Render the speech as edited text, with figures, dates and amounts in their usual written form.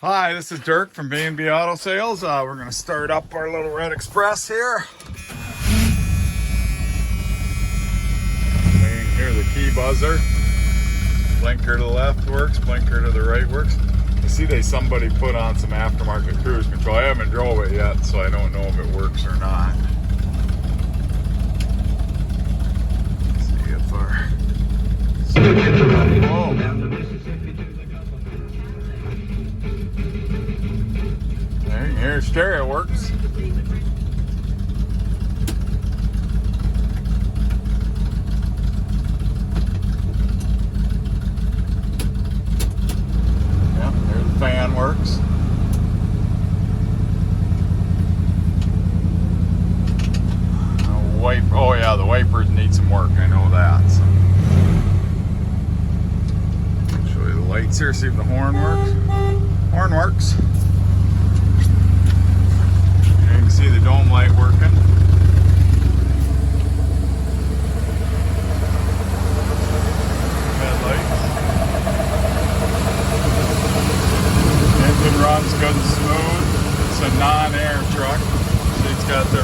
Hi, this is Dirk from B&B Auto Sales. We're going to start up our little Red Express here. You can hear the key buzzer. Blinker to the left works, blinker to the right works. You see somebody put on some aftermarket cruise control. I haven't drove it yet, so I don't know if it works or not. Let's see if our... Whoa. There you hear stereo works. Yep, there the fan works. Oh yeah, the wipers need some work, I know that. So. Show you the lights here, see if the horn works. Horn works. You can see the dome light working. Headlights. Engine runs good and smooth. It's a non-air truck. It's got the